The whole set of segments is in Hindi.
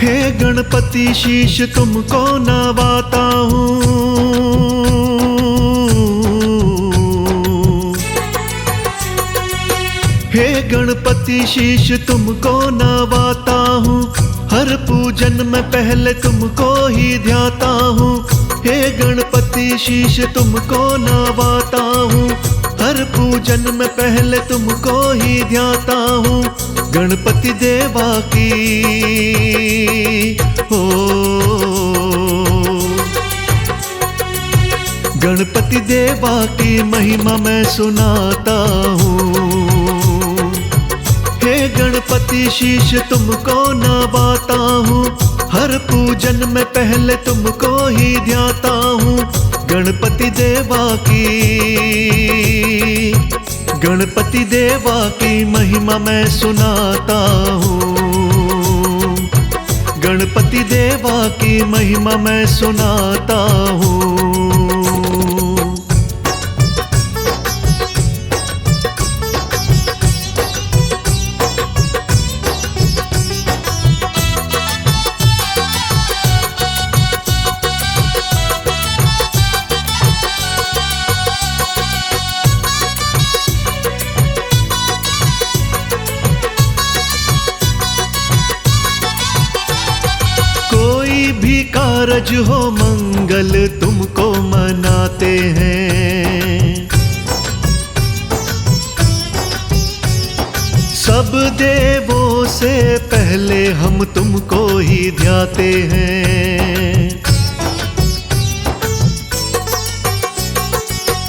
हे गणपति शीश तुमको नवाता हूँ, हे गणपति शीश तुमको नवाता हूँ, हर पूजन में पहले तुमको ही ध्याता हूँ। हे गणपति शीश तुमको नवाता हूँ, हर पूजन में पहले तुमको ही ध्याता हूँ। गणपति देवा की हो, गणपति देवा की महिमा मैं सुनाता हूँ। हे गणपति शीश तुमको नवाता हूँ, हर पूजन में पहले तुमको ही ध्याता हूँ। गणपति देवा की, गणपति देवा की महिमा मैं सुनाता हूँ। गणपति देवा की महिमा मैं सुनाता हूँ। भी कारज हो मंगल तुमको मनाते हैं, सब देवों से पहले हम तुमको ही ध्याते हैं।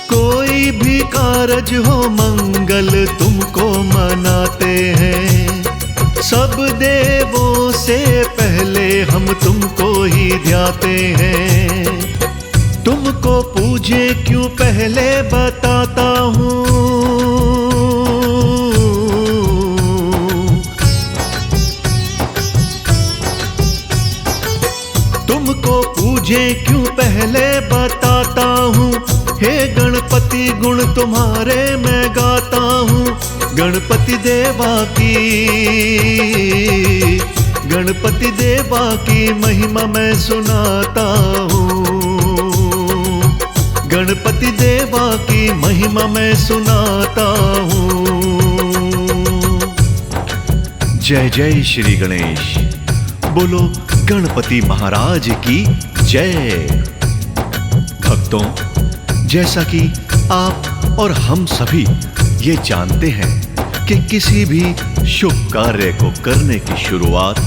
कोई भी कारज हो मंगल तुमको मनाते हैं, सब देवों से पहले हम तुमको ही ध्याते हैं। तुमको पूजे क्यों पहले बताता हूँ, तुमको पूजे क्यों पहले बताता हूँ। हे गणपति गुण तुम्हारे मैं गाता हूँ। गणपति देवा की, गणपति देवा की महिमा मैं सुनाता हूँ। गणपति देवा की महिमा मैं सुनाता हूँ। जय जय श्री गणेश, बोलो गणपति महाराज की जय। भक्तों, जैसा कि आप और हम सभी ये जानते हैं कि किसी भी शुभ कार्य को करने की शुरुआत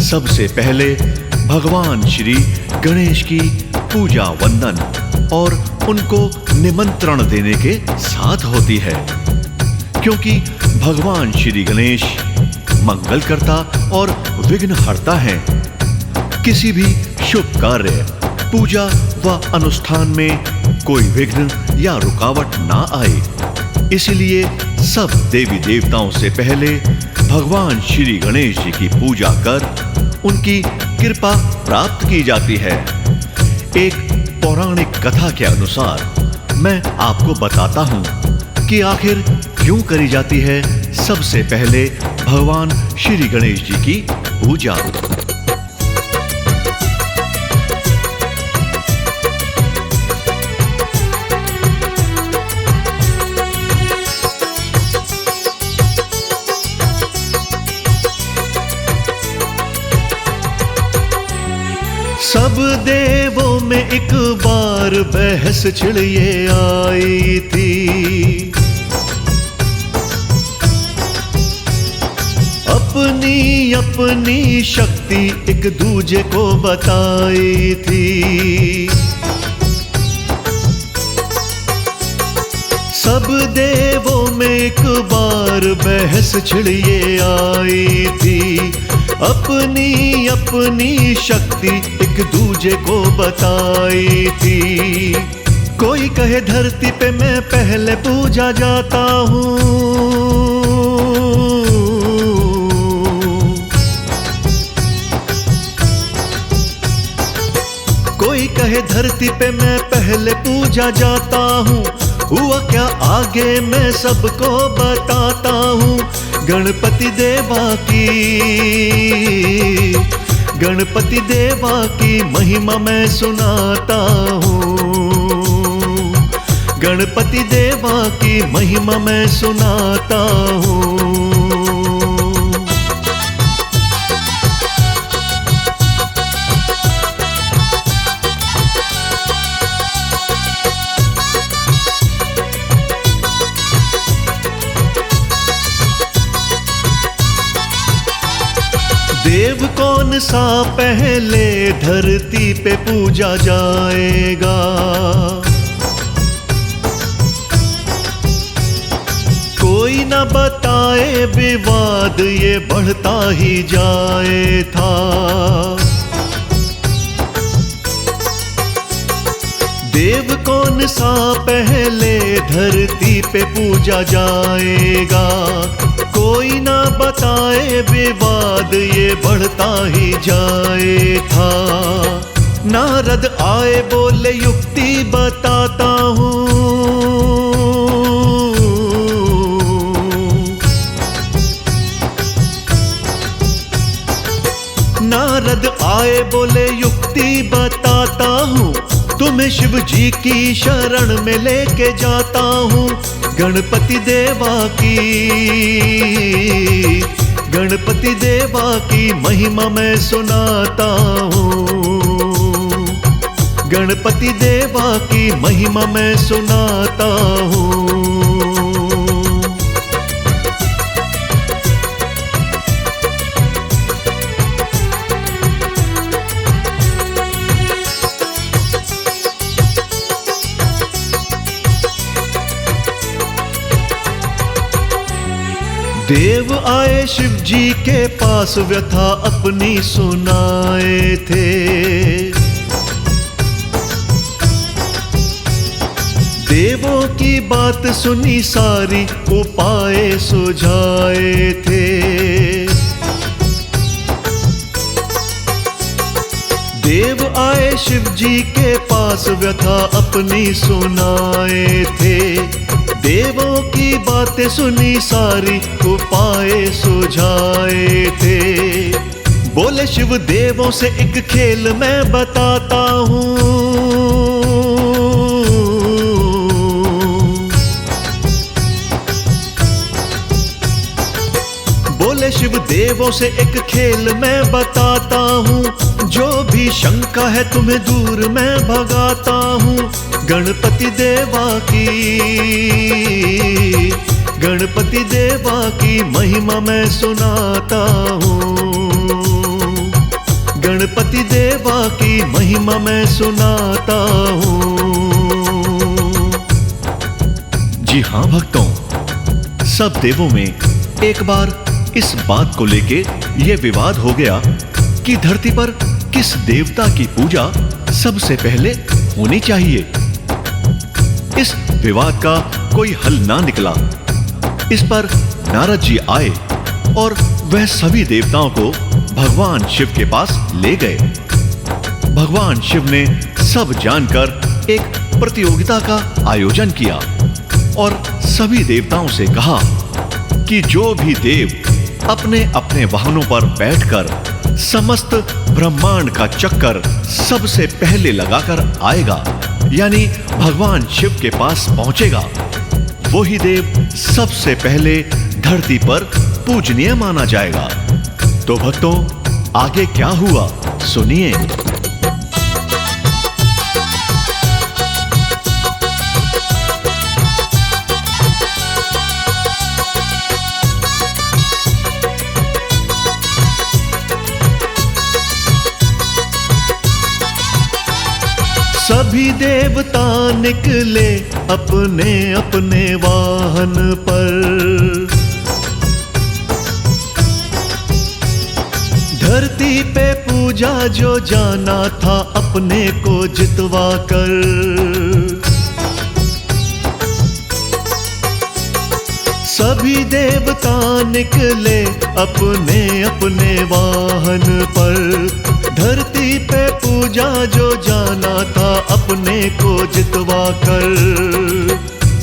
सबसे पहले भगवान श्री गणेश की पूजा वंदन और उनको निमंत्रण देने के साथ होती है, क्योंकि भगवान श्री गणेश मंगलकर्ता और विघ्नहर्ता हैं। किसी भी शुभ कार्य, पूजा व अनुष्ठान में कोई विघ्न या रुकावट ना आए, इसलिए सब देवी देवताओं से पहले भगवान श्री गणेश जी की पूजा कर उनकी कृपा प्राप्त की जाती है। एक पौराणिक कथा के अनुसार मैं आपको बताता हूँ कि आखिर क्यों करी जाती है सबसे पहले भगवान श्री गणेश जी की पूजा। सब देवों में एक बार बहस छिड़ ये आई थी, अपनी अपनी शक्ति एक दूजे को बताई थी। सब देवों में एक बार बहस छिड़ ये आई थी, अपनी अपनी शक्ति एक दूजे को बताई थी। कोई कहे धरती पे मैं पहले पूजा जाता हूँ, कोई कहे धरती पे मैं पहले पूजा जाता हूँ। हुआ क्या आगे मैं सबको बताता हूँ। गणपति देवा की, गणपति देवा की महिमा मैं सुनाता हूँ। गणपति देवा की महिमा मैं सुनाता हूँ। देव कौन सा पहले धरती पे पूजा जाएगा? कोई न बताए, विवाद ये बढ़ता ही जाए था। देव कौन सा पहले धरती पे पूजा जाएगा? कोई ना बताए, विवाद ये बढ़ता ही जाए था। नारद आए बोले युक्ति बताता हूँ। नारद आए बोले युक्ति बताता हूँ, तुम्हें शिव जी की शरण में लेके जाता हूँ। गणपति देवा की महिमा मैं सुनाता हूँ। गणपति देवा की महिमा मैं सुनाता हूँ। देव आए शिव जी के पास, व्यथा अपनी सुनाए थे। देवों की बात सुनी सारी, उपाय सुझाए थे। देव आए शिव जी के पास, व्यथा अपनी सुनाए थे। देवों की बातें सुनी सारी, उपाय सुझाए थे। बोले शिव देवों से एक खेल मैं बताता हूँ। बोले शिव देवों से एक खेल मैं बताता हूँ। जो भी शंका है तुम्हें दूर मैं भगाता हूँ। गणपति देवा की महिमा मैं सुनाता हूँ। गणपति देवा की महिमा मैं सुनाता हूँ। जी हाँ भक्तों, सब देवों में एक बार इस बात को लेके ये विवाद हो गया कि धरती पर किस देवता की पूजा सबसे पहले होनी चाहिए। इस विवाद का कोई हल ना निकला। इस पर नारद जी आए और वह सभी देवताओं को भगवान शिव के पास ले गए। भगवान शिव ने सब जानकर एक प्रतियोगिता का आयोजन किया और सभी देवताओं से कहा कि जो भी देव अपने अपने वाहनों पर बैठकर समस्त ब्रह्मांड का चक्कर सबसे पहले लगाकर आएगा, यानी भगवान शिव के पास पहुंचेगा, वही देव सबसे पहले धरती पर पूजनीय माना जाएगा। तो भक्तों, आगे क्या हुआ सुनिए। सभी देवता निकले अपने अपने वाहन पर। धरती पे पूजा जो जाना था अपने को जितवा कर। सभी देवता निकले अपने अपने वाहन पर। धरती पे पूजा जो जाना था अपने को जितवा कर।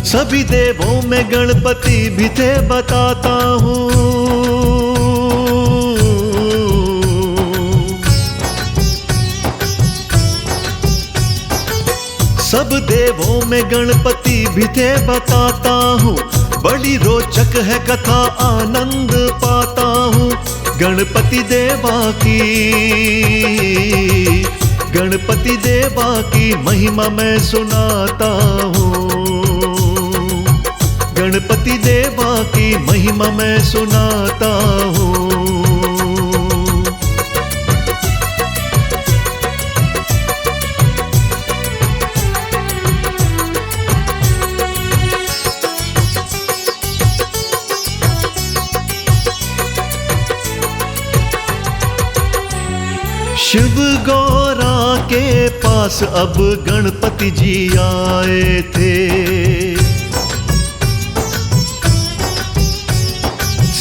सभी देवों में गणपति भी थे बताता हूँ। गणपति भी थे बताता हूँ, बड़ी रोचक है कथा आनंद पाता हूँ। गणपति देवा की महिमा मैं सुनाता हूँ। गणपति देवा की महिमा मैं सुनाता हूँ। शिव गौरा के पास अब गणपति जी आए थे।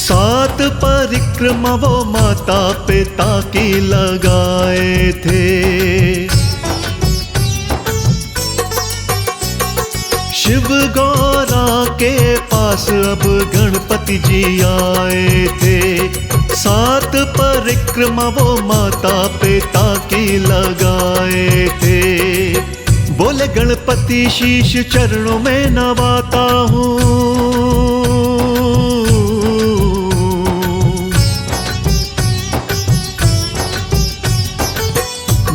7 परिक्रमा वो माता पिता की लगाए थे। शिव गौरा के पास अब गणपति जी आए थे। 7 परिक्रमा वो माता पिता की लगाए थे। बोले गणपति शीश चरणों में नवाता हूँ।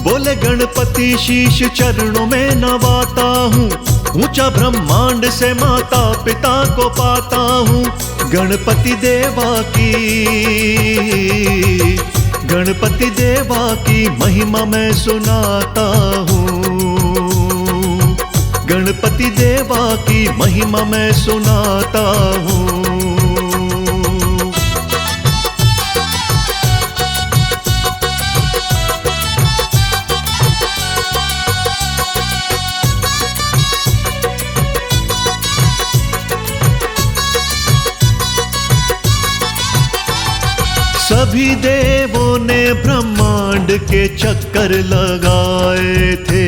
बोले गणपति शीश चरणों में नवाता हूँ। ऊंचा ब्रह्मांड से माता पिता को पाता हूँ। गणपति देवा की महिमा मैं सुनाता हूँ। गणपति देवा की महिमा मैं सुनाता हूँ। सभी देवों ने ब्रह्मांड के चक्कर लगाए थे।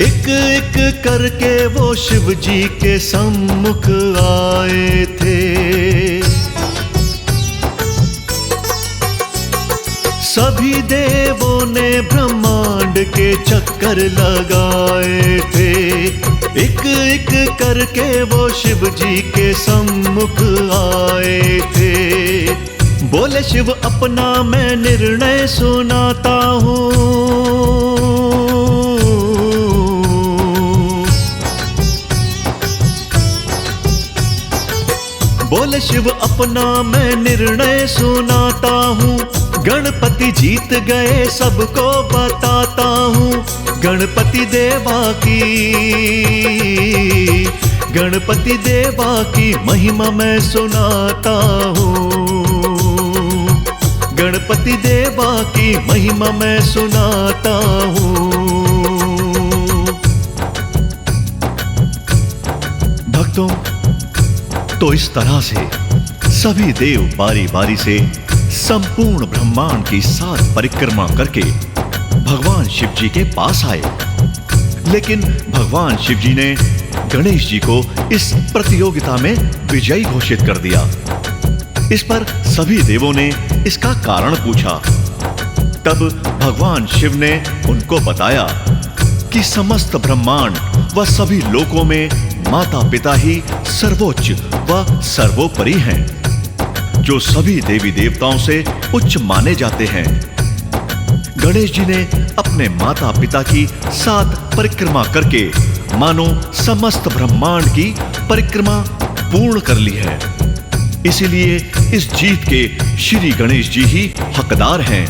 एक एक करके वो शिव जी के सम्मुख आए थे। सभी देवों ने ब्रह्मांड के चक्कर लगाए थे। एक एक करके वो शिव जी के सम्मुख आए थे। बोले शिव अपना मैं निर्णय सुनाता हूँ। बोले शिव अपना मैं निर्णय सुनाता हूँ। गणपति जीत गए सबको बताता हूँ। गणपति देवा की महिमा मैं सुनाता हूँ। गणपति देवा की महिमा मैं सुनाता हूँ। भक्तों, तो इस तरह से सभी देव बारी बारी से संपूर्ण ब्रह्मांड की 7 परिक्रमा करके भगवान शिव जी के पास आए। लेकिन भगवान शिव जी ने गणेश जी को इस प्रतियोगिता में विजयी घोषित कर दिया। इस पर सभी देवों ने इसका कारण पूछा। तब भगवान शिव ने उनको बताया कि समस्त ब्रह्मांड व सभी लोकों में माता पिता ही सर्वोच्च व सर्वोपरि हैं, जो सभी देवी देवताओं से उच्च माने जाते हैं। गणेश जी ने अपने माता पिता की 7 परिक्रमा करके मानो समस्त ब्रह्मांड की परिक्रमा पूर्ण कर ली है। इसीलिए इस जीत के श्री गणेश जी ही हकदार हैं।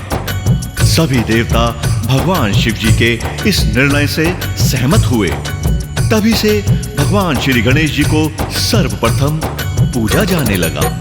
सभी देवता भगवान शिव जी के इस निर्णय से सहमत हुए। तभी से भगवान श्री गणेश जी को सर्वप्रथम पूजा जाने लगा।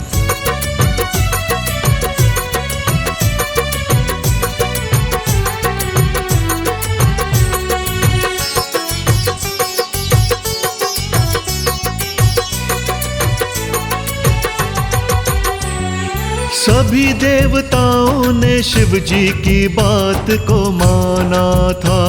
सभी देवताओं ने शिव जी की बात को माना था।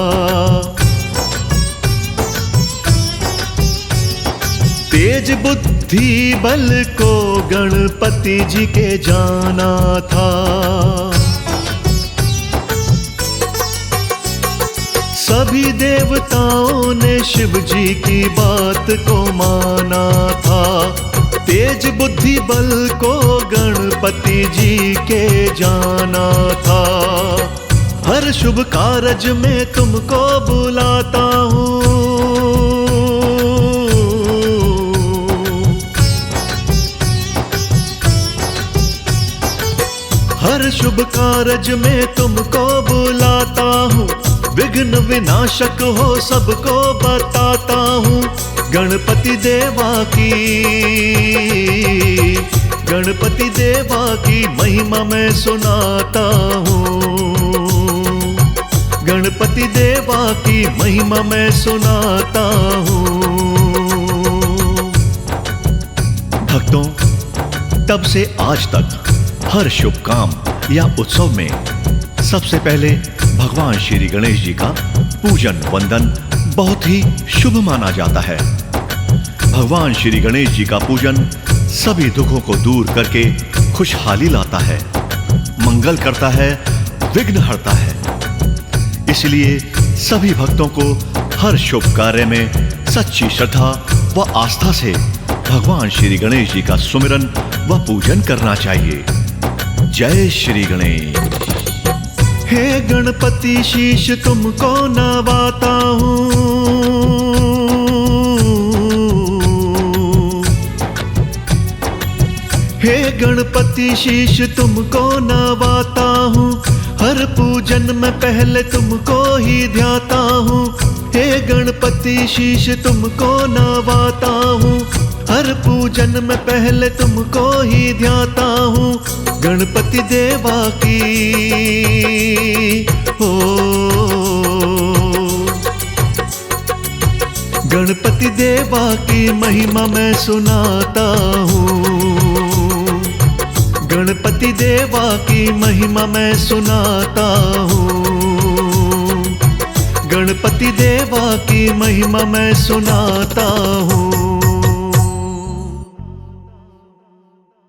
तेज बुद्धि बल को गणपति जी के जाना था। सभी देवताओं ने शिव जी की बात को माना था। तेज बुद्धि बल को गणपति जी के जाना था। हर शुभ कारज में तुमको बुलाता हूँ। हर शुभ कारज में तुमको बुलाता हूँ। विघ्न विनाशक हो सबको बताता हूँ। गणपति देवा की महिमा मैं सुनाता हूँ। गणपति देवा की महिमा मैं सुनाता हूँ। भक्तों, तब से आज तक हर शुभ काम या उत्सव में सबसे पहले भगवान श्री गणेश जी का पूजन वंदन बहुत ही शुभ माना जाता है। भगवान श्री गणेश जी का पूजन सभी दुखों को दूर करके खुशहाली लाता है, मंगल करता है, विघ्न हरता है। इसलिए सभी भक्तों को हर शुभ कार्य में सच्ची श्रद्धा व आस्था से भगवान श्री गणेश जी का सुमिरन व पूजन करना चाहिए। जय श्री गणेश। हे गणपति शीश तुमको नवाता हूँ। हे गणपति शीश तुमको नवाता हूँ। हर पूजन में पहले तुमको ही ध्याता हूँ। हे गणपति शीश तुमको नवाता हूँ। हर पूजन में पहले तुमको ही ध्याता हूँ। गणपति देवा की गणपति देवा की महिमा मैं सुनाता हूँ। गणपति देवा की महिमा मैं सुनाता हूँ। गणपति देवा की महिमा मैं सुनाता हूँ।